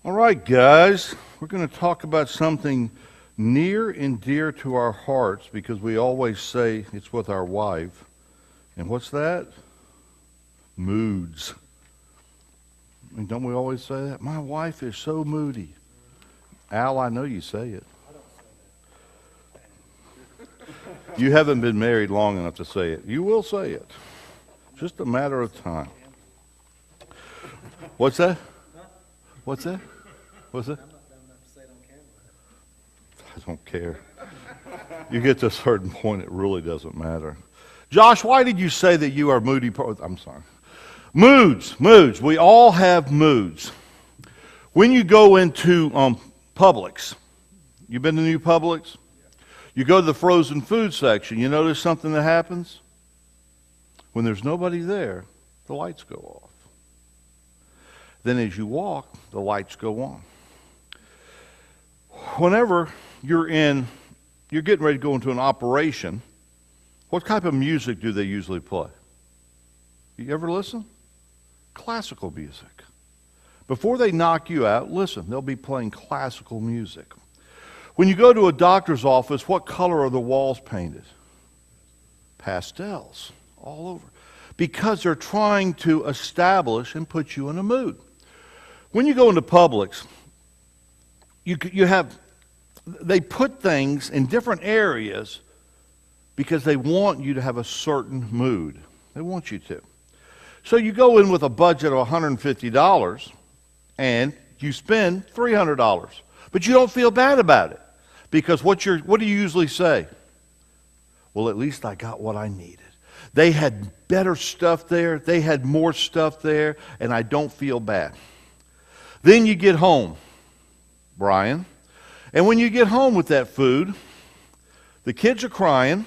All right, guys, we're going to talk about something near and dear to our hearts because we always say it's with our wife. And what's that? Moods. I mean, don't we always say that? My wife is so moody. Al, I know you say it. You haven't been married long enough to say it. You will say it. Just a matter of time. What's that? What's that? What's that? I don't care. You get to a certain point, it really doesn't matter. Josh, why did you say that you are moody? I'm sorry. Moods. We all have moods. When you go into Publix, you been to New Publix? You go to the frozen food section, you notice something that happens? When there's nobody there, the lights go off. Then as you walk, the lights go on. Whenever you're getting ready to go into an operation, what type of music do they usually play? You ever listen? Classical music. Before they knock you out, listen, they'll be playing classical music. When you go to a doctor's office, what color are the walls painted? Pastels all over. Because they're trying to establish and put you in a mood. When you go into Publix, they put things in different areas because they want you to have a certain mood. They want you to. So you go in with a budget of $150 and you spend $300. But you don't feel bad about it. Because what do you usually say? Well, at least I got what I needed. They had better stuff there. They had more stuff there. And I don't feel bad. Then you get home, Brian. And when you get home with that food, the kids are crying.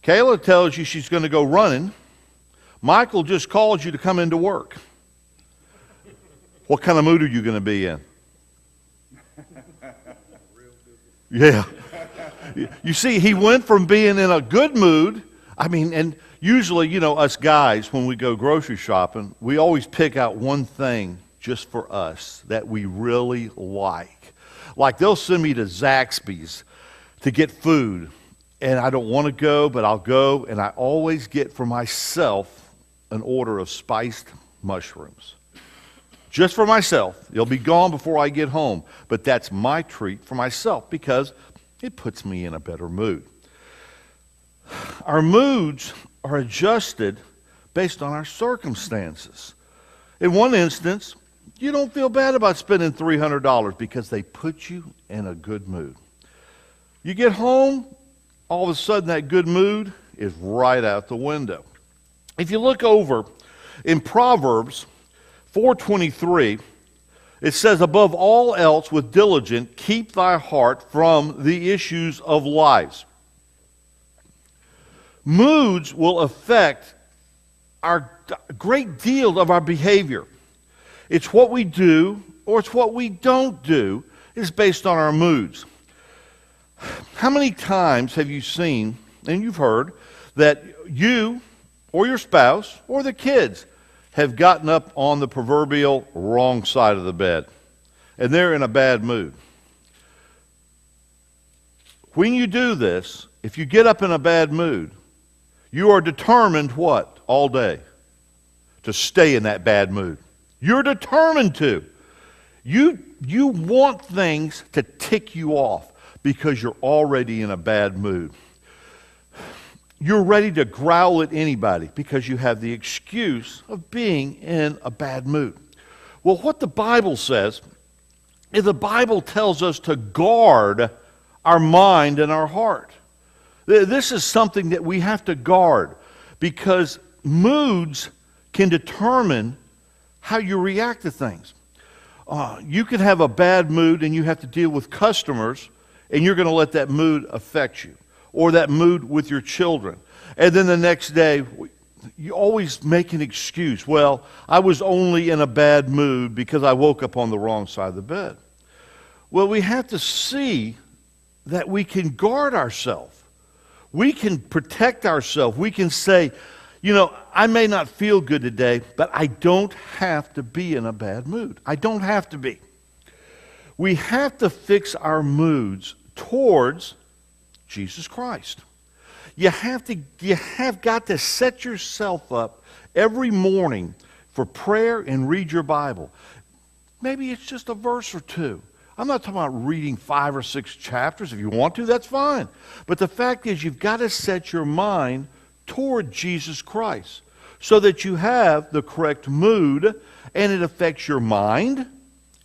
Kayla tells you she's going to go running. Michael just calls you to come into work. What kind of mood are you going to be in? Yeah. You see, he went from being in a good mood. I mean, and usually, us guys, when we go grocery shopping, we always pick out one thing just for us that we really like. Like they'll send me to Zaxby's to get food, and I don't want to go, but I'll go, and I always get for myself an order of spiced mushrooms. Just for myself. They'll be gone before I get home. But that's my treat for myself because it puts me in a better mood. Our moods are adjusted based on our circumstances. In one instance, you don't feel bad about spending $300 because they put you in a good mood. You get home, all of a sudden that good mood is right out the window. If you look over in Proverbs 4:23, it says, above all else with diligence, keep thy heart from the issues of life. Moods will affect a great deal of our behavior. It's what we do or it's what we don't do is based on our moods. How many times have you seen, and you've heard, that you or your spouse or the kids have gotten up on the proverbial wrong side of the bed, and they're in a bad mood? When you do this, if you get up in a bad mood, you are determined what? All day. To stay in that bad mood. You're determined to. You want things to tick you off because you're already in a bad mood. You're ready to growl at anybody because you have the excuse of being in a bad mood. Well, what the Bible says is the Bible tells us to guard our mind and our heart. This is something that we have to guard because moods can determine how you react to things. You can have a bad mood and you have to deal with customers and you're going to let that mood affect you. Or that mood with your children. And then the next day, you always make an excuse. Well, I was only in a bad mood because I woke up on the wrong side of the bed. Well, we have to see that we can guard ourselves. We can protect ourselves. We can say, You know, I may not feel good today, but I don't have to be in a bad mood. I don't have to be. We have to fix our moods towards Jesus Christ. You have got to set yourself up every morning for prayer and read your Bible. Maybe it's just a verse or two. I'm not talking about reading 5 or 6 chapters. If you want to, that's fine. But the fact is, you've got to set your mind toward Jesus Christ so that you have the correct mood, and it affects your mind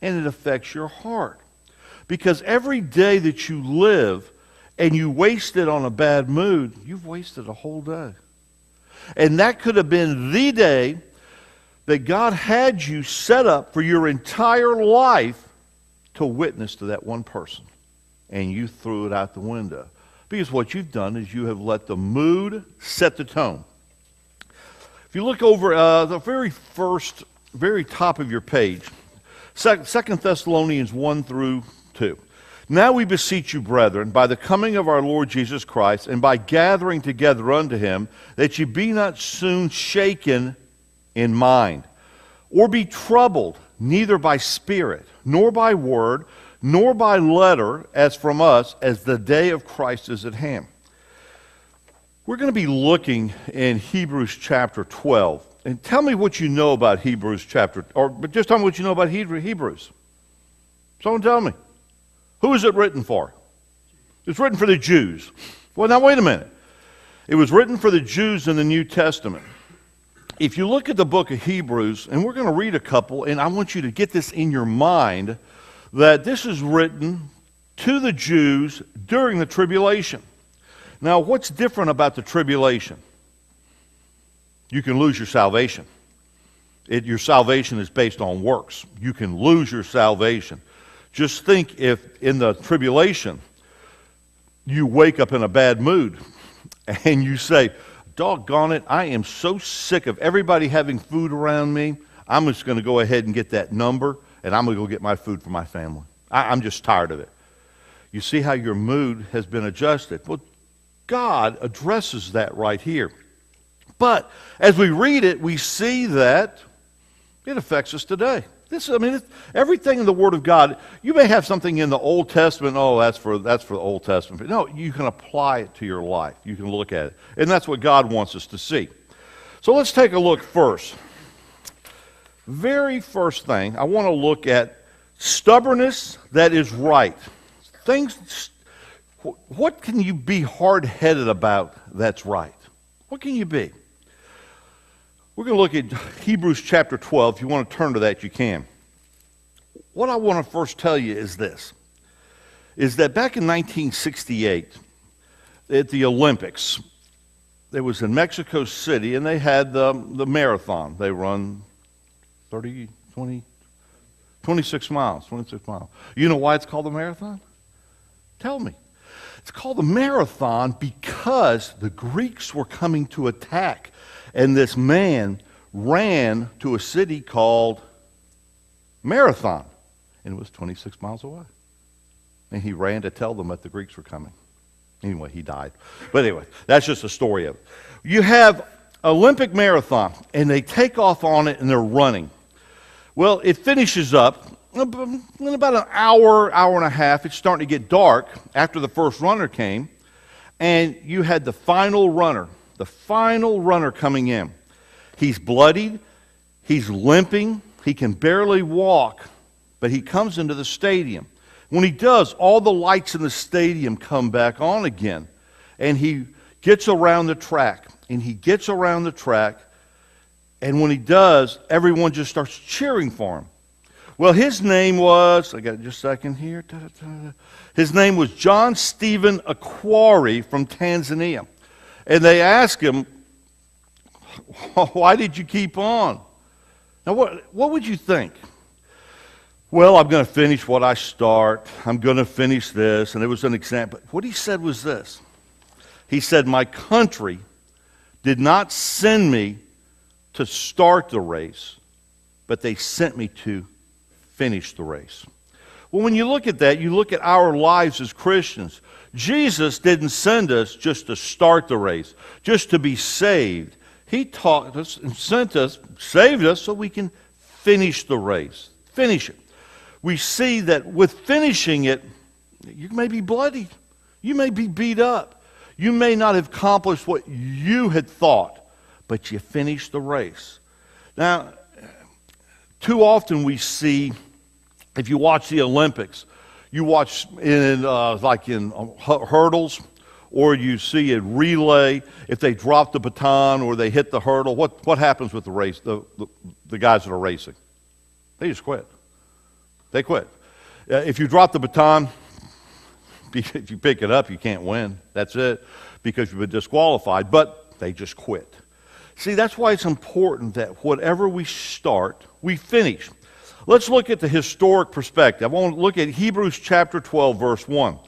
and it affects your heart. Because every day that you live and you waste it on a bad mood, you've wasted a whole day. And that could have been the day that God had you set up for your entire life to witness to that one person. And you threw it out the window. Because what you've done is you have let the mood set the tone. If you look over the very top of your page, 2 Thessalonians 1 through 2. Now we beseech you, brethren, by the coming of our Lord Jesus Christ, and by gathering together unto him, that ye be not soon shaken in mind, or be troubled, neither by spirit, nor by word, nor by letter, as from us, as the day of Christ is at hand. We're going to be looking in Hebrews chapter 12. And tell me what you know about Hebrews but just tell me what you know about Hebrews. Someone tell me. Who is it written for? It's written for the Jews. Well, now wait a minute. It was written for the Jews in the New Testament. If you look at the book of Hebrews, and we're going to read a couple, and I want you to get this in your mind, that this is written to the Jews during the tribulation. Now, what's different about the tribulation? You can lose your salvation. Your salvation is based on works. You can lose your salvation. Just think if in the tribulation you wake up in a bad mood and you say, doggone it, I am so sick of everybody having food around me. I'm just going to go ahead and get that number, and I'm going to go get my food for my family. I'm just tired of it. You see how your mood has been adjusted. Well, God addresses that right here. But as we read it, we see that it affects us today. Everything in the Word of God, you may have something in the Old Testament, that's for the Old Testament. No, you can apply it to your life. You can look at it. And that's what God wants us to see. So let's take a look first. Very first thing, I want to look at stubbornness that is right. What can you be hard-headed about that's right? What can you be? We're going to look at Hebrews chapter 12. If you want to turn to that, you can. What I want to first tell you is this, is that back in 1968, at the Olympics, it was in Mexico City, and they had the marathon. They run 26 miles. You know why it's called the marathon? Tell me. It's called the marathon because the Greeks were coming to attack. And this man ran to a city called Marathon. And it was 26 miles away. And he ran to tell them that the Greeks were coming. Anyway, he died. But anyway, that's just a story of it. You have Olympic marathon, and they take off on it, and they're running. Well, it finishes up in about an hour and a half. It's starting to get dark after the first runner came. And you had the final runner coming in. He's bloodied, he's limping, he can barely walk, but he comes into the stadium. When he does, all the lights in the stadium come back on again, and he gets around the track, and when he does, everyone just starts cheering for him. Well, his name was, I got just a second here, his name was John Stephen Akhwari from Tanzania. And they asked him, why did you keep on? Now, what would you think? Well, I'm going to finish what I start. I'm going to finish this. And it was an example. What he said was this. He said, my country did not send me to start the race, but they sent me to finish the race. Well, when you look at that, you look at our lives as Christians. Jesus didn't send us just to start the race, just to be saved. He taught us and sent us, saved us so we can finish the race. Finish it. We see that with finishing it, you may be bloody. You may be beat up. You may not have accomplished what you had thought, but you finished the race. Now, too often we see, if you watch the Olympics, you watch in hurdles, or you see a relay, if they drop the baton or they hit the hurdle, what happens with the race, the guys that are racing? They just quit. They quit. If you drop the baton, if you pick it up, you can't win. That's it, because you've been disqualified, but they just quit. See, that's why it's important that whatever we start, we finish. Let's look at the historic perspective. I want to look at Hebrews chapter 12, verse 1.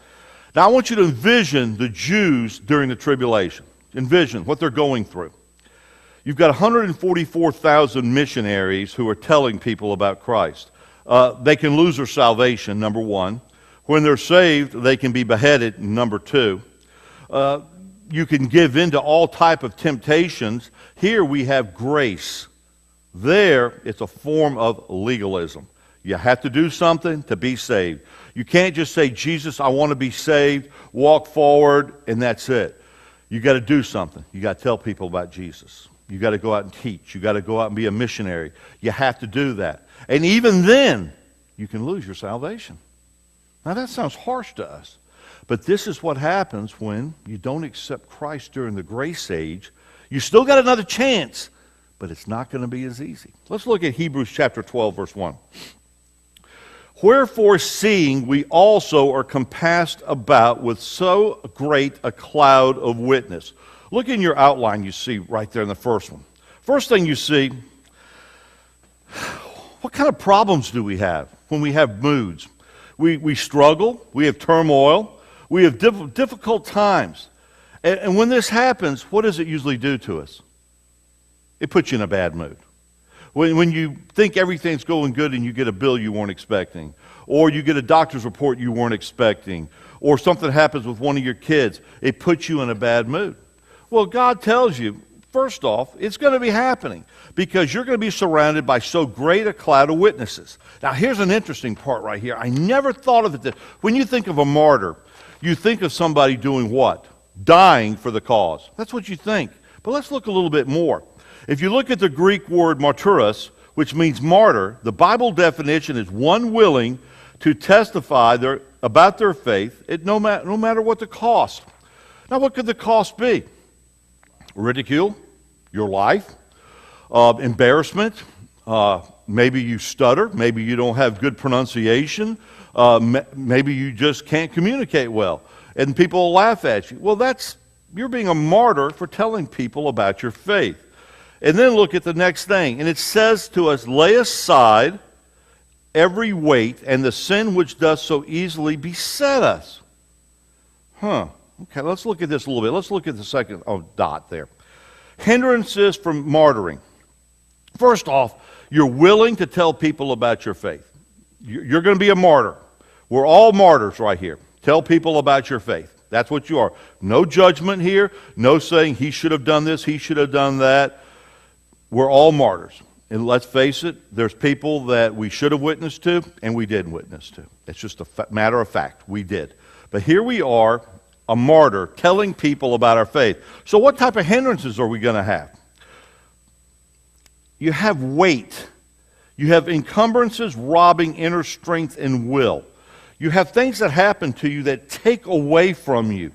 Now, I want you to envision the Jews during the tribulation. Envision what they're going through. You've got 144,000 missionaries who are telling people about Christ. They can lose their salvation, number one. When they're saved, they can be beheaded, number two. You can give in to all type of temptations. Here we have grace. There, it's a form of legalism. You have to do something to be saved. You can't just say, Jesus, I want to be saved, walk forward, and that's it. You got to do something. You got to tell people about Jesus. You got to go out and teach. You got to go out and be a missionary. You have to do that. And even then, you can lose your salvation. Now that sounds harsh to us. But this is what happens when you don't accept Christ during the grace age. You still got another chance, but it's not going to be as easy. Let's look at Hebrews chapter 12, verse 1. Wherefore, seeing we also are compassed about with so great a cloud of witness. Look in your outline, you see right there in the first one. First thing you see, what kind of problems do we have when we have moods? We struggle, we have turmoil, we have difficult times. And when this happens, what does it usually do to us? It puts you in a bad mood. When you think everything's going good and you get a bill you weren't expecting, or you get a doctor's report you weren't expecting, or something happens with one of your kids, it puts you in a bad mood. Well, God tells you, first off, it's going to be happening because you're going to be surrounded by so great a cloud of witnesses. Now, here's an interesting part right here. I never thought of it. When you think of a martyr, you think of somebody doing what? Dying for the cause. That's what you think. But let's look a little bit more. If you look at the Greek word martyros, which means martyr, the Bible definition is one willing to testify about their faith, no matter what the cost. Now, what could the cost be? Ridicule, your life, embarrassment, maybe you stutter, maybe you don't have good pronunciation, maybe you just can't communicate well, and people will laugh at you. Well, you're being a martyr for telling people about your faith. And then look at the next thing. And it says to us, lay aside every weight and the sin which does so easily beset us. Okay, let's look at this a little bit. Let's look at the second dot there. Hindrances from martyring. First off, you're willing to tell people about your faith. You're going to be a martyr. We're all martyrs right here. Tell people about your faith. That's what you are. No judgment here. No saying he should have done this, he should have done that. We're all martyrs. And let's face it, there's people that we should have witnessed to and we didn't witness to. It's just a matter of fact. We did. But here we are, a martyr, telling people about our faith. So what type of hindrances are we going to have? You have weight. You have encumbrances robbing inner strength and will. You have things that happen to you that take away from you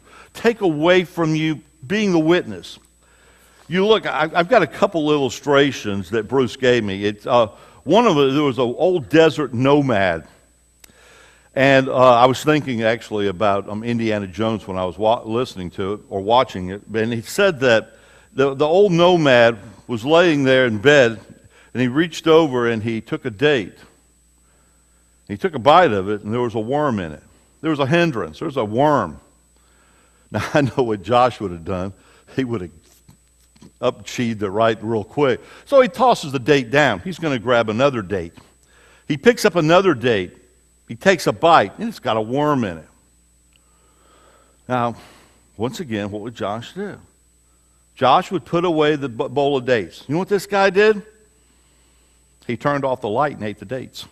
being the witness. You look, I've got a couple illustrations that Bruce gave me. One of them, there was an old desert nomad. And I was thinking actually about Indiana Jones when I was listening to it or watching it. And he said that the old nomad was laying there in bed and he reached over and he took a date. He took a bite of it and there was a worm in it. There was a hindrance. There was a worm. Now I know what Josh would have done. He would have up-cheed it right real quick. So he tosses the date down. He's going to grab another date. He picks up another date. He takes a bite, and it's got a worm in it. Now, once again, what would Josh do? Josh would put away the bowl of dates. You know what this guy did? He turned off the light and ate the dates.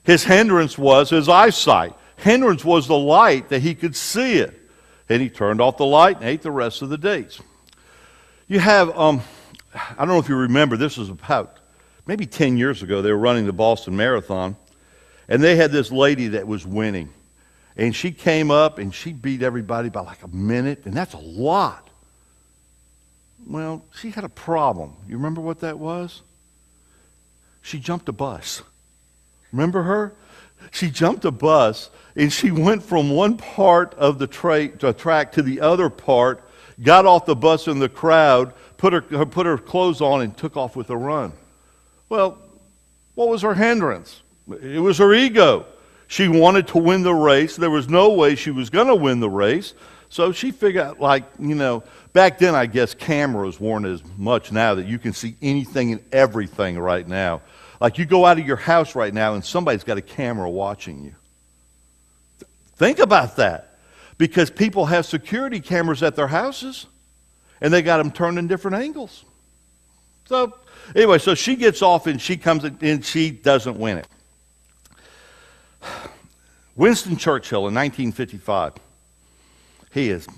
His hindrance was his eyesight. Hindrance was the light that he could see it. And he turned off the light and ate the rest of the dates. You have, I don't know if you remember, this was about maybe 10 years ago. They were running the Boston Marathon. And they had this lady that was winning. And she came up and she beat everybody by like a minute. And that's a lot. Well, she had a problem. You remember what that was? She jumped a bus. Remember her? She jumped a bus, and she went from one part of the track to the other part, got off the bus in the crowd, put her clothes on, and took off with a run. Well, what was her hindrance? It was her ego. She wanted to win the race. There was no way she was going to win the race. So she figured out, like, back then I guess cameras weren't as much now that you can see anything and everything right now. Like you go out of your house right now and somebody's got a camera watching you. Think about that. Because people have security cameras at their houses and they got them turned in different angles. So anyway, so she gets off and she comes in and she doesn't win it. Winston Churchill in 1955, he's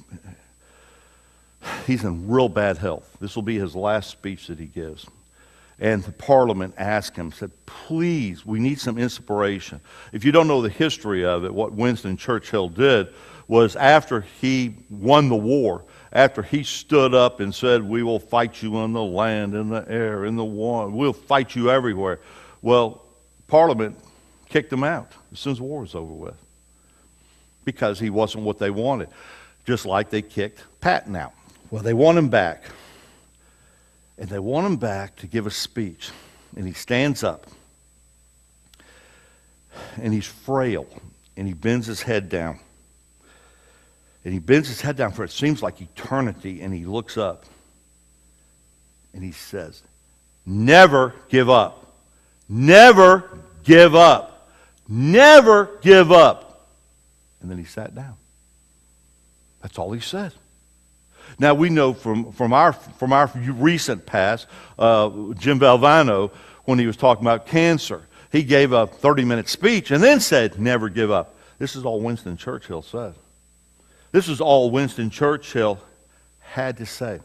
in real bad health. This will be his last speech that he gives. And the Parliament asked him, said, please, we need some inspiration. If you don't know the history of it, what Winston Churchill did was after he won the war, after he stood up and said, we will fight you on the land, in the air, in the water, we'll fight you everywhere. Well, Parliament kicked him out as soon as the war was over with because he wasn't what they wanted, just like they kicked Patton out. Well, they want him back. And they want him back to give a speech. And he stands up. And he's frail. And he bends his head down. And he bends his head down for it seems like eternity. And he looks up. And he says, never give up. Never give up. Never give up. And then he sat down. That's all he said. Now we know from our recent past, Jim Valvano, when he was talking about cancer, he gave a 30-minute speech and then said, never give up. This is all Winston Churchill said. This is all Winston Churchill had to say.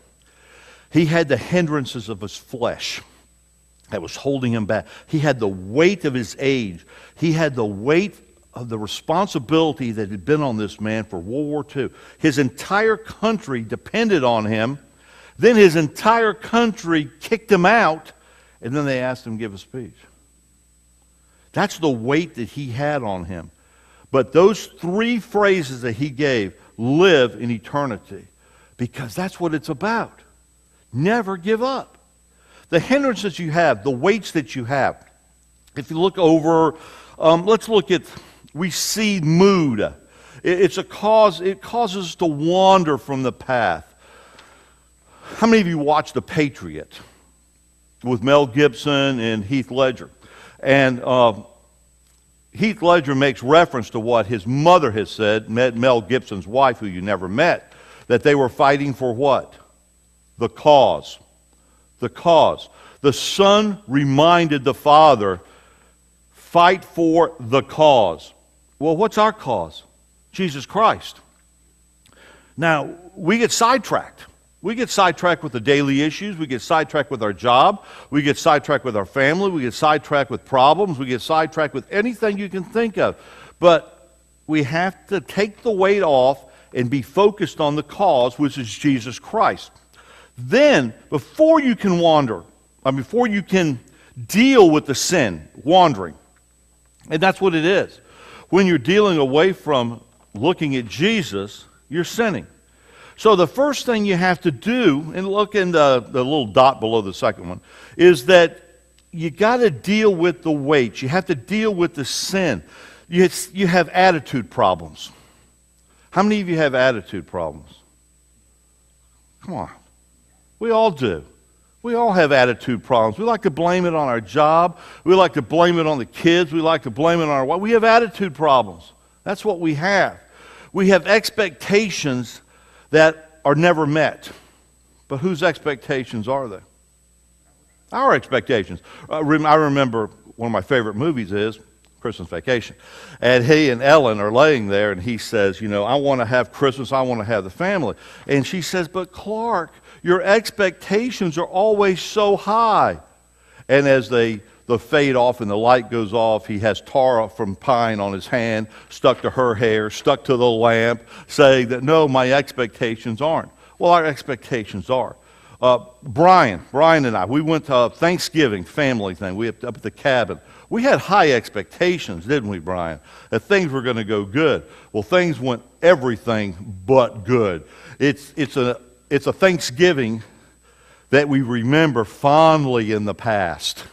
He had the hindrances of his flesh that was holding him back. He had the weight of his age. He had the weight of the responsibility that had been on this man for World War II. His entire country depended on him. Then his entire country kicked him out, and then they asked him to give a speech. That's the weight that he had on him. But those three phrases that he gave live in eternity because that's what it's about. Never give up. The hindrances you have, the weights that you have. If you look over, let's look at, we see mood. It causes us to wander from the path. How many of you watched The Patriot with Mel Gibson and Heath Ledger? And Heath Ledger makes reference to what his mother has said, Mel Gibson's wife, who you never met, that they were fighting for what? The cause. The cause. The son reminded the father, fight for the cause. Well, what's our cause? Jesus Christ. Now, we get sidetracked. We get sidetracked with the daily issues. We get sidetracked with our job. We get sidetracked with our family. We get sidetracked with problems. We get sidetracked with anything you can think of. But we have to take the weight off and be focused on the cause, which is Jesus Christ. Then, before you can wander, before you can deal with the sin, wandering, and that's what it is. When you're dealing away from looking at Jesus, you're sinning. So the first thing you have to do, and look in the little dot below the second one, is that you got to deal with the weight. You have to deal with the sin. You have attitude problems. How many of you have attitude problems? Come on. We all do. We all have attitude problems. We like to blame it on our job. We like to blame it on the kids. We like to blame it on our wife. We have attitude problems. That's what we have. We have expectations that that are never met. But whose expectations are they? Our expectations. I remember one of my favorite movies is Christmas Vacation. And he and Ellen are laying there, and he says, I want to have Christmas, I want to have the family. And she says, but Clark, your expectations are always so high. And as they fade off and the light goes off, he has tar from pine on his hand, stuck to her hair, stuck to the lamp, saying that, no, my expectations aren't. Well, our expectations are. Brian and I, we went to a Thanksgiving family thing. We up at the cabin. We had high expectations, didn't we, Brian? That things were going to go good. Well, things went everything but good. It's a Thanksgiving that we remember fondly in the past,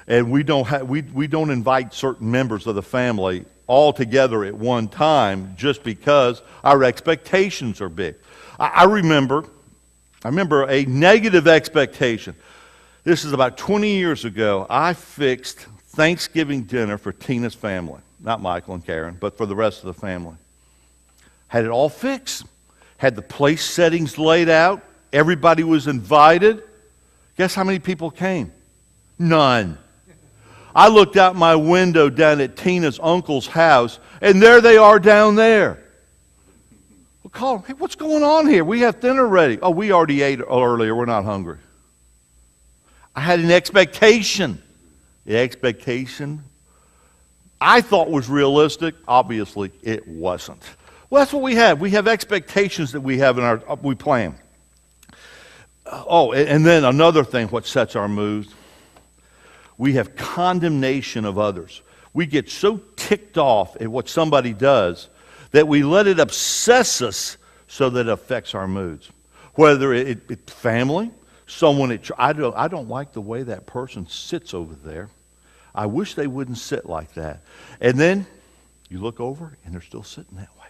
and we don't invite certain members of the family all together at one time just because our expectations are big. I remember a negative expectation. This is about 20 years ago. I fixed Thanksgiving dinner for Tina's family. Not Michael and Karen, but for the rest of the family. Had it all fixed. Had the place settings laid out. Everybody was invited. Guess how many people came? None. I looked out my window down at Tina's uncle's house, and there they are down there. Well, call them, hey, what's going on here? We have dinner ready. Oh, we already ate earlier. We're not hungry. I had an expectation. The expectation I thought was realistic. Obviously, it wasn't. Well, that's what we have. We have expectations that we plan. Oh, and then another thing, what sets our moods, we have condemnation of others. We get so ticked off at what somebody does that we let it obsess us so that it affects our moods. Whether it's family, someone at church, I don't like the way that person sits over there. I wish they wouldn't sit like that. And then you look over and they're still sitting that way.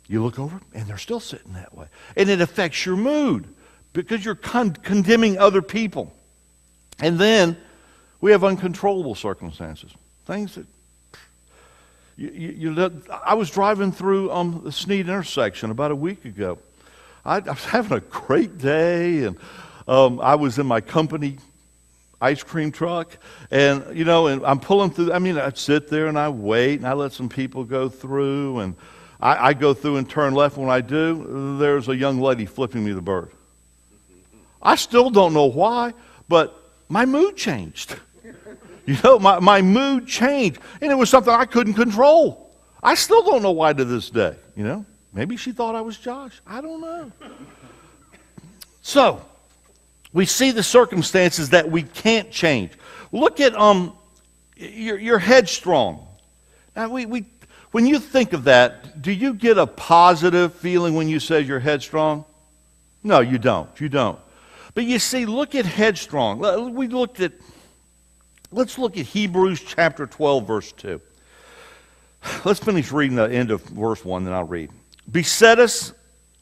You look over and they're still sitting that way. And it affects your mood because you're condemning other people. And then we have uncontrollable circumstances. Things that I was driving through the Sneed intersection about a week ago. I was having a great day, and I was in my company ice cream truck, and and I'm pulling through. I mean, I sit there and I wait, and I let some people go through, and I go through and turn left. When I do, there's a young lady flipping me the bird. I still don't know why, but my mood changed. My mood changed, and it was something I couldn't control. I still don't know why to this day. Maybe she thought I was Josh. I don't know. So, we see the circumstances that we can't change. Look at you're headstrong. Now, when you think of that, do you get a positive feeling when you say you're headstrong? No, you don't. You don't. But you see, look at headstrong. Let's look at Hebrews chapter 12, verse 2. Let's finish reading the end of verse 1, then I'll read. Beset us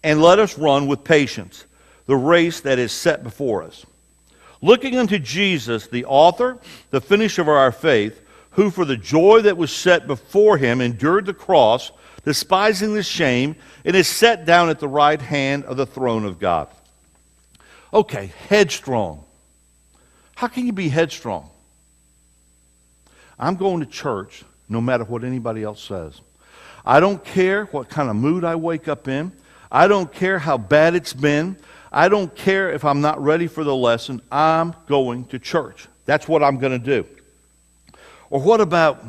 and let us run with patience the race that is set before us, looking unto Jesus, the author, the finisher of our faith, who for the joy that was set before him endured the cross, despising the shame, and is set down at the right hand of the throne of God. Okay, headstrong. How can you be headstrong? I'm going to church no matter what anybody else says. I don't care what kind of mood I wake up in. I don't care how bad it's been. I don't care if I'm not ready for the lesson. I'm going to church. That's what I'm going to do. Or what about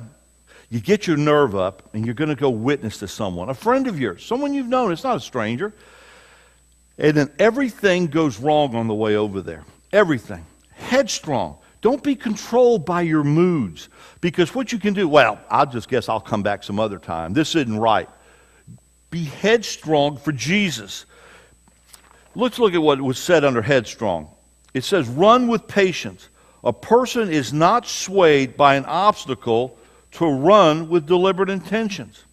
you get your nerve up and you're going to go witness to someone, a friend of yours, someone you've known, it's not a stranger, and then everything goes wrong on the way over there. Everything. Headstrong. Don't be controlled by your moods, because what you can do, I'll just guess I'll come back some other time. This isn't right. Be headstrong for Jesus. Let's look at what was said under headstrong. It says, run with patience. A person is not swayed by an obstacle to run with deliberate intentions.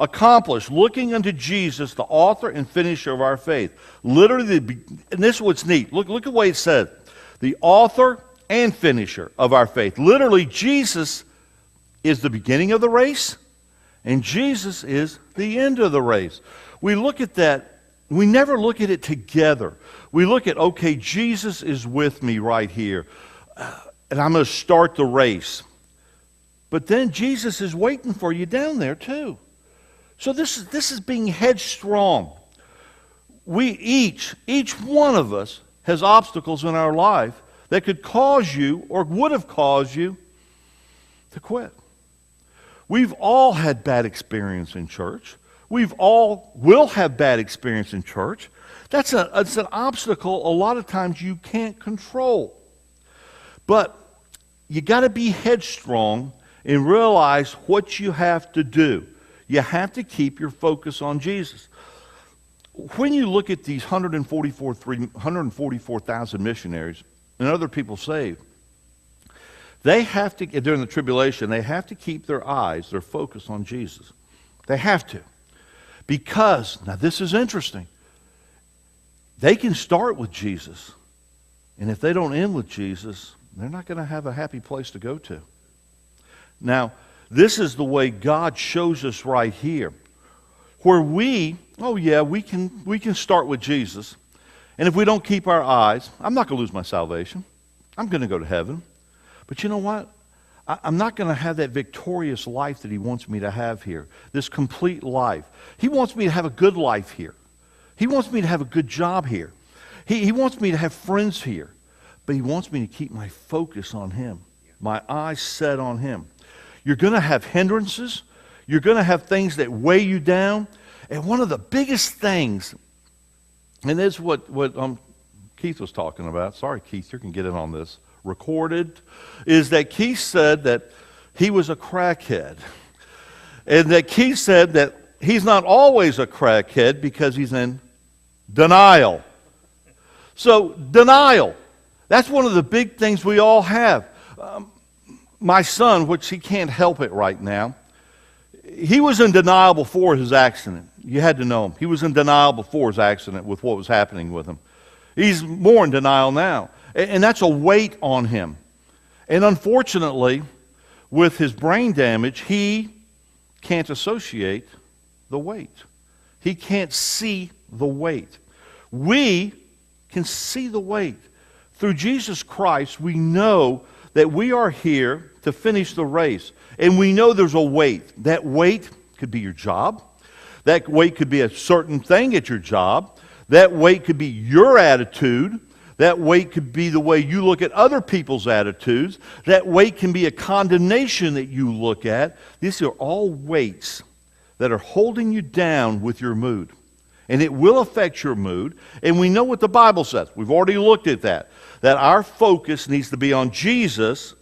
Accomplish, looking unto Jesus, the author and finisher of our faith. Literally, and this is what's neat. Look at the way it said. The author and finisher of our faith. Literally, Jesus is the beginning of the race, and Jesus is the end of the race. We look at that we never look at it together. We look at, okay, Jesus is with me right here, and I'm going to start the race. But then Jesus is waiting for you down there too. So this is being headstrong. We each one of us has obstacles in our life that could cause you or would have caused you to quit. We've all had bad experience in church. We've all will have bad experience in church. It's an obstacle a lot of times you can't control. But you got to be headstrong and realize what you have to do. You have to keep your focus on Jesus. When you look at these 144,000 missionaries and other people saved, they have to, during the tribulation, they have to keep their focus on Jesus. They have to. Because, now this is interesting, they can start with Jesus. And if they don't end with Jesus, they're not going to have a happy place to go to. Now, this is the way God shows us right here. Where we can start with Jesus. And if we don't keep our eyes, I'm not going to lose my salvation. I'm going to go to heaven. But you know what? I'm not going to have that victorious life that he wants me to have here. This complete life. He wants me to have a good life here. He wants me to have a good job here. He wants me to have friends here. But he wants me to keep my focus on him. My eyes set on him. You're going to have hindrances. You're going to have things that weigh you down. And one of the biggest things, and this is what Keith was talking about. Sorry, Keith, you can get in on this. Recorded, is that Keith said that he was a crackhead. And that Keith said that he's not always a crackhead because he's in denial. So, denial. That's one of the big things we all have. My son, which he can't help it right now, he was in denial before his accident. You had to know him. He was in denial before his accident with what was happening with him. He's more in denial now. And that's a weight on him. And unfortunately, with his brain damage, he can't associate the weight. He can't see the weight. We can see the weight. Through Jesus Christ, we know that we are here to finish the race. And we know there's a weight. That weight could be your job. That weight could be a certain thing at your job. That weight could be your attitude. That weight could be the way you look at other people's attitudes. That weight can be a condemnation that you look at. These are all weights that are holding you down with your mood. And it will affect your mood. And we know what the Bible says. We've already looked at that. That our focus needs to be on Jesus.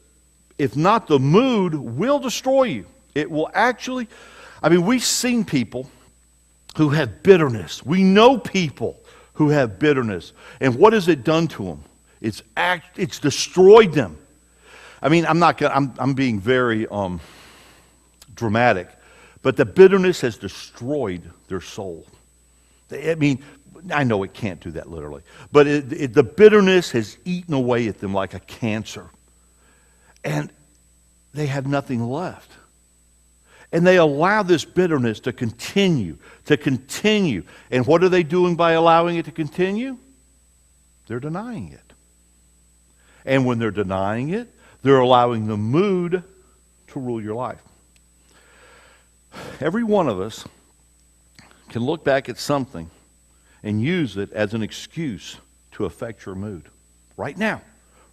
If not, the mood will destroy you. It will actually, we've seen people who have bitterness. We know people who have bitterness. And what has it done to them? It's destroyed them. I'm being very dramatic, but the bitterness has destroyed their soul. I know it can't do that literally, but the bitterness has eaten away at them like a cancer. And they have nothing left. And they allow this bitterness to continue. And what are they doing by allowing it to continue? They're denying it. And when they're denying it, they're allowing the mood to rule your life. Every one of us can look back at something and use it as an excuse to affect your mood. Right now.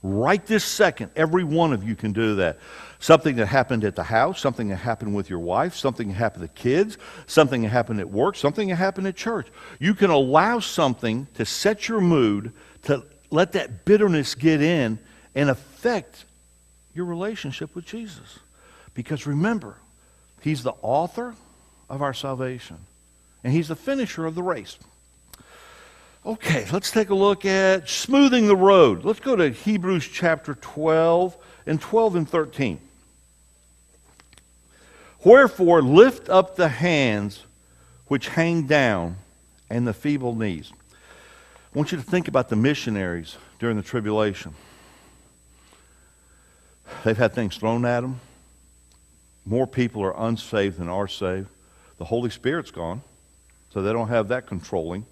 Right this second, every one of you can do that. Something that happened at the house, something that happened with your wife, something that happened to kids, something that happened at work, something that happened at church. You can allow something to set your mood, to let that bitterness get in and affect your relationship with Jesus. Because remember, he's the author of our salvation. And he's the finisher of the race. Okay, let's take a look at smoothing the road. Let's go to Hebrews chapter 12 and 13. Wherefore, lift up the hands which hang down and the feeble knees. I want you to think about the missionaries during the tribulation. They've had things thrown at them. More people are unsaved than are saved. The Holy Spirit's gone, so they don't have that controlling.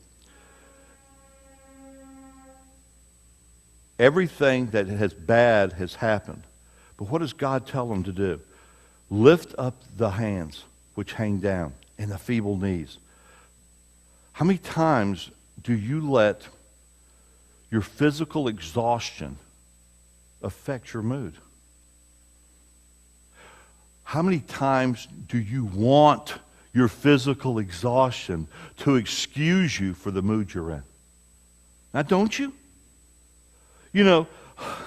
Everything that has bad has happened. But what does God tell them to do? Lift up the hands which hang down and the feeble knees. How many times do you let your physical exhaustion affect your mood? How many times do you want your physical exhaustion to excuse you for the mood you're in? Now, don't you? You know,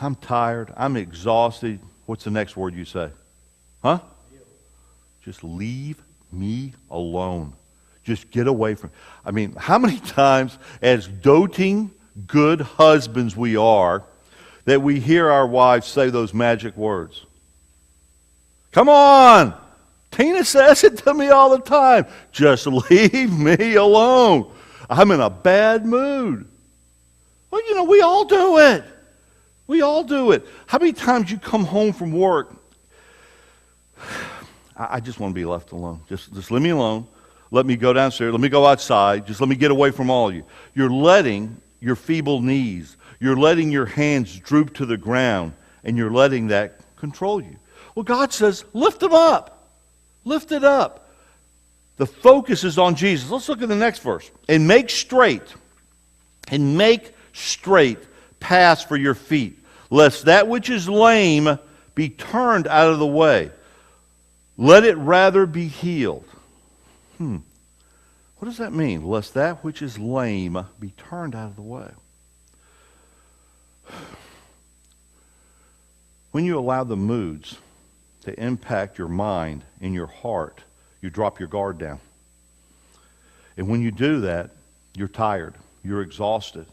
I'm tired, I'm exhausted. What's the next word you say? Huh? Just leave me alone. Just get away from. I mean, how many times as doting good husbands we are that we hear our wives say those magic words? Come on! Tina says it to me all the time. Just leave me alone. I'm in a bad mood. Well, you know, we all do it. We all do it. How many times you come home from work? I just want to be left alone. Just leave me alone. Let me go downstairs. Let me go outside. Just let me get away from all of you. You're letting your feeble knees, you're letting your hands droop to the ground, and you're letting that control you. Well, God says, lift them up. Lift it up. The focus is on Jesus. Let's look at the next verse. And make straight paths for your feet, lest that which is lame be turned out of the way. Let it rather be healed. What does that mean? Lest that which is lame be turned out of the way. When you allow the moods to impact your mind and your heart, you drop your guard down. And when you do that, you're tired, you're exhausted.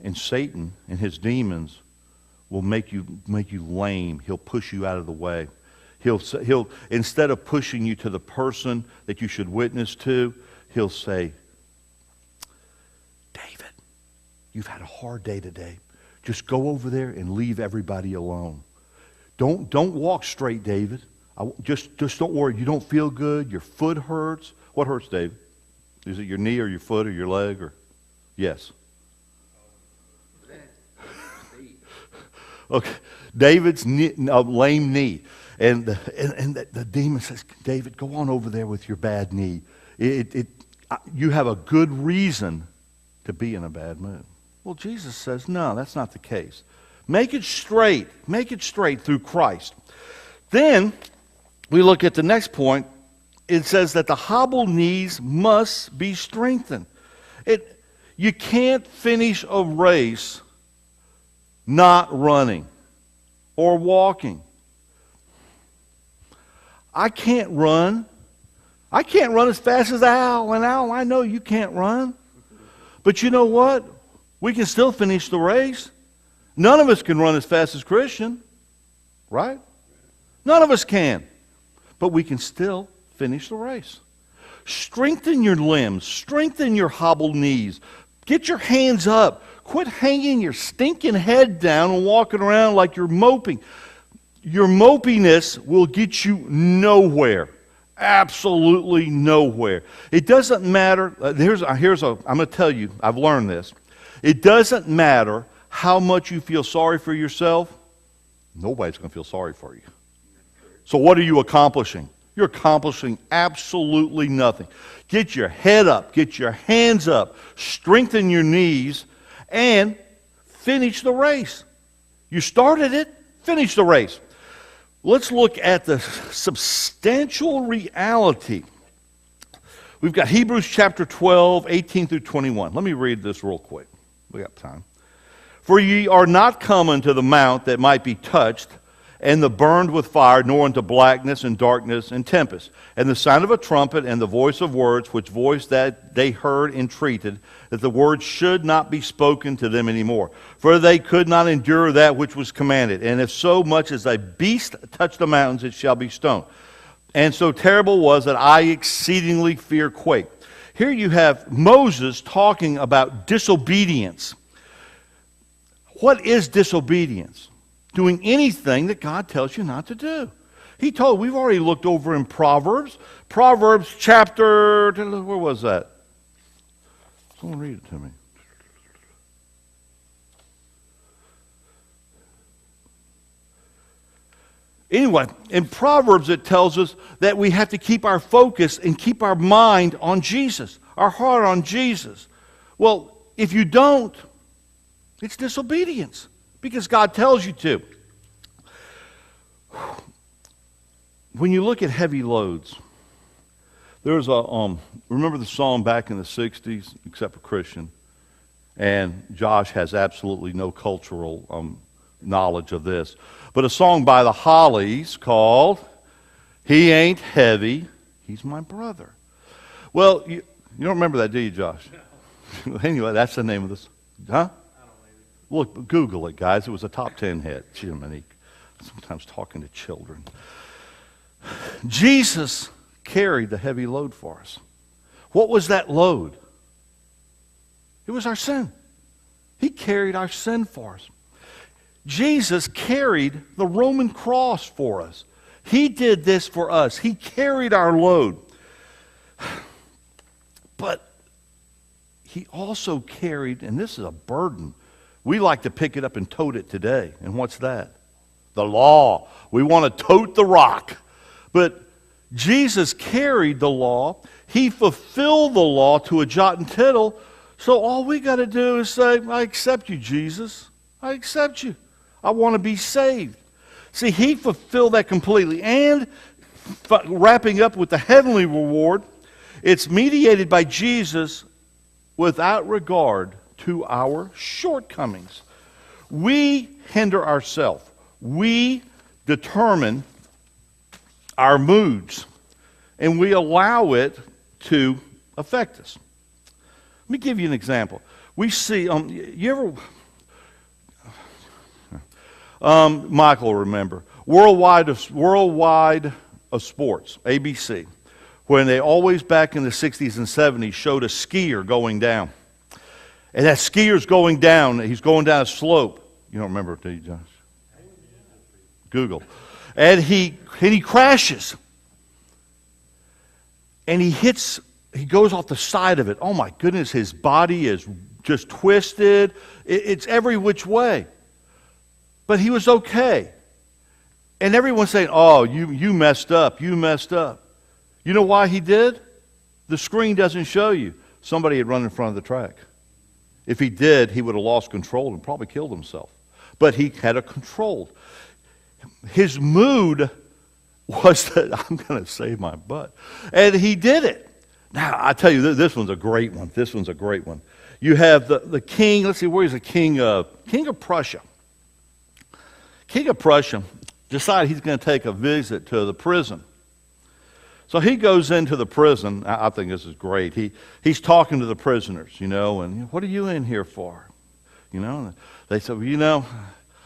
And Satan and his demons will make you lame. He'll push you out of the way. He'll instead of pushing you to the person that you should witness to, he'll say, David, you've had a hard day today. Just go over there and leave everybody alone. Don't walk straight, David. Just don't worry. You don't feel good. Your foot hurts. What hurts, David? Is it your knee or your foot or your leg? Or yes. Okay, David's lame knee. And the demon says, David, go on over there with your bad knee. You have a good reason to be in a bad mood. Well, Jesus says, no, that's not the case. Make it straight. Make it straight through Christ. Then we look at the next point. It says that the hobbled knees must be strengthened. You can't finish a race not running or walking. I can't run. I can't run as fast as Al. And Al, I know you can't run. But you know what? We can still finish the race. None of us can run as fast as Christian. Right? None of us can. But we can still finish the race. Strengthen your limbs. Strengthen your hobbled knees. Get your hands up. Quit hanging your stinking head down and walking around like you're moping. Your mopiness will get you nowhere. Absolutely nowhere. It doesn't matter. I'm going to tell you, I've learned this. It doesn't matter how much you feel sorry for yourself. Nobody's going to feel sorry for you. So what are you accomplishing? You're accomplishing absolutely nothing. Get your head up. Get your hands up. Strengthen your knees and finish the race. You started it. Finish the race. Let's look at the substantial reality. We've got Hebrews chapter 12, 18 through 21. Let me read this real quick. We got time. For ye are not come unto the mount that might be touched, and the burned with fire, nor unto blackness and darkness and tempest, and the sound of a trumpet and the voice of words, which voice that they heard entreated, that the words should not be spoken to them any more. For they could not endure that which was commanded. And if so much as a beast touch the mountains, it shall be stoned. And so terrible was that I exceedingly fear quake. Here you have Moses talking about disobedience. What is disobedience? Doing anything that God tells you not to do. We've already looked over in Proverbs. Proverbs chapter, where was that? Someone read it to me. Anyway, in Proverbs it tells us that we have to keep our focus and keep our mind on Jesus, our heart on Jesus. Well, if you don't, it's disobedience because God tells you to. When you look at heavy loads, there's a, remember the song back in the 60s, Except for Christian? And Josh has absolutely no cultural knowledge of this. But a song by the Hollies called, He Ain't Heavy, He's My Brother. Well, you don't remember that, do you, Josh? No. Anyway, that's the name of this. Huh? I don't Look, Google it, guys. It was a top 10 hit. Jiminy. Sometimes talking to children. Jesus carried the heavy load for us. What was that load? It was our sin. He carried our sin for us. Jesus carried the Roman cross for us. He did this for us. He carried our load. But he also carried, and this is a burden. We like to pick it up and tote it today. And what's that? The law. We want to tote the rock. But Jesus carried the law. He fulfilled the law to a jot and tittle. So all we got to do is say, I accept you, Jesus. I accept you. I want to be saved. See, he fulfilled that completely. And wrapping up with the heavenly reward, it's mediated by Jesus without regard to our shortcomings. We hinder ourselves. We determine our moods, and we allow it to affect us. Let me give you an example. We see, you ever, Michael will remember, Worldwide of Sports, ABC, when they always back in the 60s and 70s showed a skier going down. And that skier's going down, he's going down a slope. You don't remember it, do you, Josh? Google. And he crashes. And he goes off the side of it. Oh my goodness, his body is just twisted. It's every which way. But he was okay. And everyone's saying, oh, you messed up, you messed up. You know why he did? The screen doesn't show you. Somebody had run in front of the track. If he did, he would have lost control and probably killed himself. But he had it controlled. His mood was that I'm going to save my butt. And he did it. Now, I tell you, this one's a great one. This one's a great one. You have the king, let's see, where is the king of Prussia? King of Prussia decided he's going to take a visit to the prison. So he goes into the prison. I think this is great. He's talking to the prisoners, and what are you in here for? And they said, well,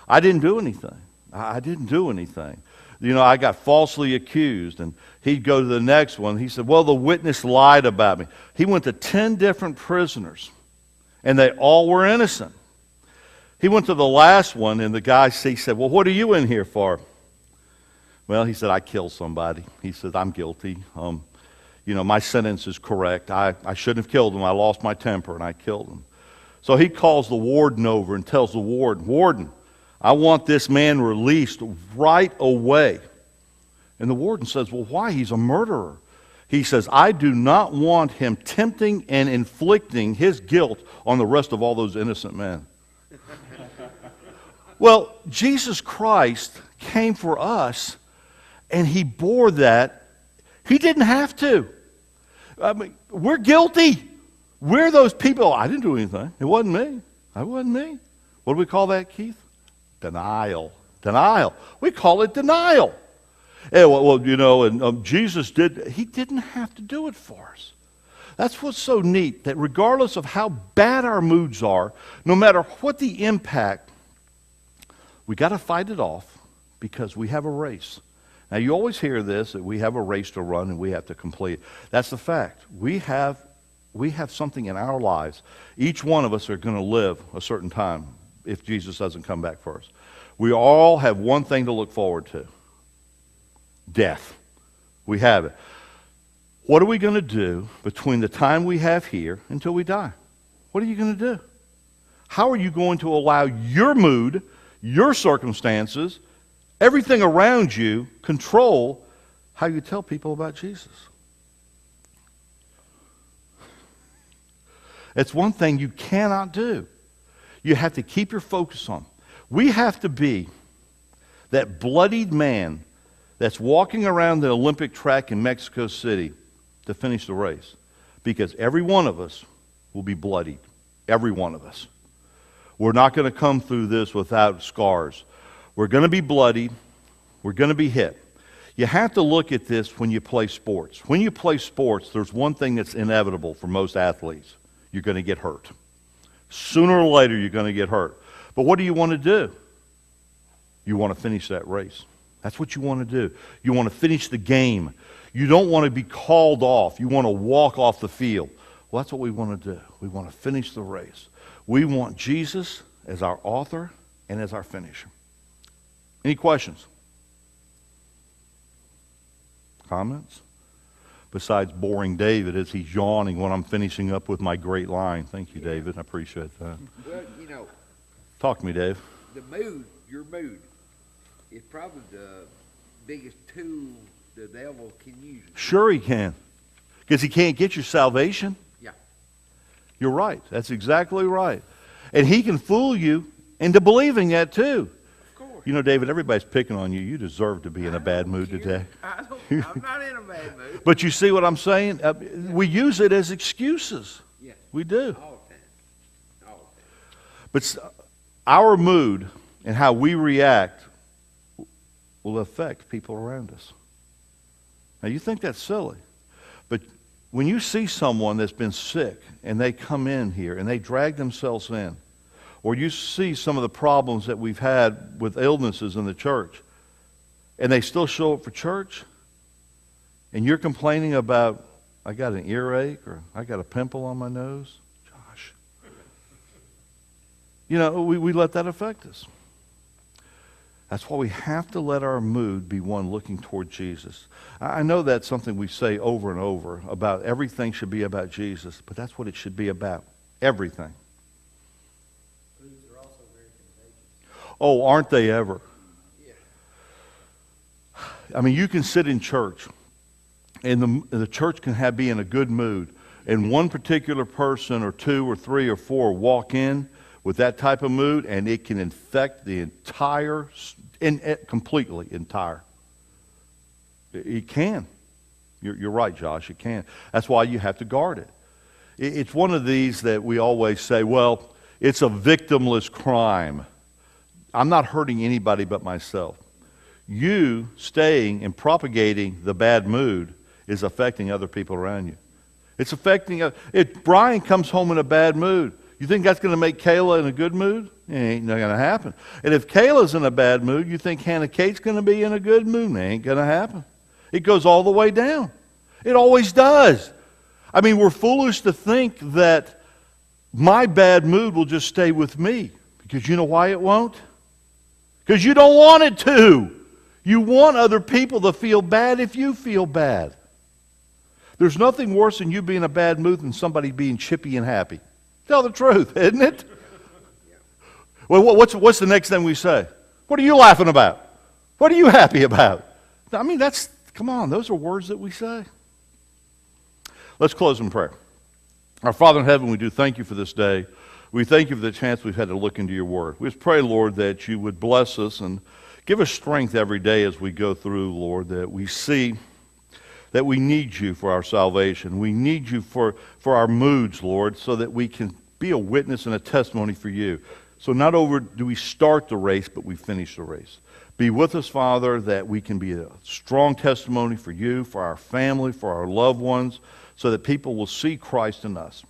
I didn't do anything. I didn't do anything. I got falsely accused. And he'd go to the next one. He said, well, the witness lied about me. He went to 10 different prisoners, and they all were innocent. He went to the last one, and the guy said, well, what are you in here for? Well, he said, I killed somebody. He said, I'm guilty. My sentence is correct. I shouldn't have killed him. I lost my temper, and I killed him. So he calls the warden over and tells the warden, I want this man released right away. And the warden says, well, why? He's a murderer. He says, I do not want him tempting and inflicting his guilt on the rest of all those innocent men. Well, Jesus Christ came for us, and he bore that. He didn't have to. I mean, we're guilty. We're those people. I didn't do anything. It wasn't me. It wasn't me. What do we call that, Keith? Denial. Denial. We call it denial. And Jesus he didn't have to do it for us. That's what's so neat, that regardless of how bad our moods are, no matter what the impact, we got to fight it off because we have a race. Now, you always hear this, that we have a race to run and we have to complete. That's the fact. We have something in our lives. Each one of us are going to live a certain time if Jesus doesn't come back for us. We all have one thing to look forward to. Death. We have it. What are we going to do between the time we have here until we die? What are you going to do? How are you going to allow your mood, your circumstances, everything around you control how you tell people about Jesus. It's one thing you cannot do. You have to keep your focus on. We have to be that bloodied man that's walking around the Olympic track in Mexico City to finish the race. Because every one of us will be bloodied. Every one of us. We're not going to come through this without scars. We're going to be bloodied. We're going to be hit. You have to look at this when you play sports. When you play sports, there's one thing that's inevitable for most athletes. You're going to get hurt. Sooner or later, you're going to get hurt. But what do you want to do? You want to finish that race. That's what you want to do. You want to finish the game. You don't want to be called off. You want to walk off the field. Well, that's what we want to do. We want to finish the race. We want Jesus as our author and as our finisher. Any questions? Comments? Besides boring David as he's yawning when I'm finishing up with my great line. Thank you, David. I appreciate that. Well, you know, Talk to me, Dave. the mood, your mood, is probably the biggest tool the devil can use. Sure he can. Because he can't get your salvation. Yeah. You're right. That's exactly right. And he can fool you into believing that too. Of course. You know, David, everybody's picking on you. You deserve to be in a bad mood today. I'm not in a bad mood. But you see what I'm saying? We use it as excuses. Yes. We do. All the time. All the time. But our mood and how we react will affect people around us. Now, you think that's silly. But when you see someone that's been sick and they come in here and they drag themselves in, or you see some of the problems that we've had with illnesses in the church, and they still show up for church, and you're complaining about, I got an earache or I got a pimple on my nose. Josh. You know, we let that affect us. That's why we have to let our mood be one looking toward Jesus. I know that's something we say over and over about everything should be about Jesus, but that's what it should be about. Everything. Moods are also very contagious. Oh, aren't they ever? Yeah. I mean, you can sit in church, and the church can be in a good mood, and one particular person or two or three or four walk in with that type of mood, and it can infect the entire, completely entire. It can. You're right, Josh, it can. That's why you have to guard it. It's one of these that we always say, well, it's a victimless crime. I'm not hurting anybody but myself. You staying and propagating the bad mood is affecting other people around you. It's affecting, if Brian comes home in a bad mood, you think that's going to make Kayla in a good mood? It ain't going to happen. And if Kayla's in a bad mood, you think Hannah Kate's going to be in a good mood? It ain't going to happen. It goes all the way down. It always does. I mean, we're foolish to think that my bad mood will just stay with me. Because you know why it won't? Because you don't want it to. You want other people to feel bad if you feel bad. There's nothing worse than you being in a bad mood than somebody being chippy and happy. Tell the truth, isn't it? Well, what's the next thing we say? What are you laughing about? What are you happy about? I mean, come on, those are words that we say. Let's close in prayer. Our Father in heaven, we do thank you for this day. We thank you for the chance we've had to look into your word. We just pray, Lord, that you would bless us and give us strength every day as we go through, Lord, that we see that we need you for our salvation. We need you for our moods, Lord, so that we can be a witness and a testimony for you. So not only do we start the race, but we finish the race. Be with us, Father, that we can be a strong testimony for you, for our family, for our loved ones, so that people will see Christ in us.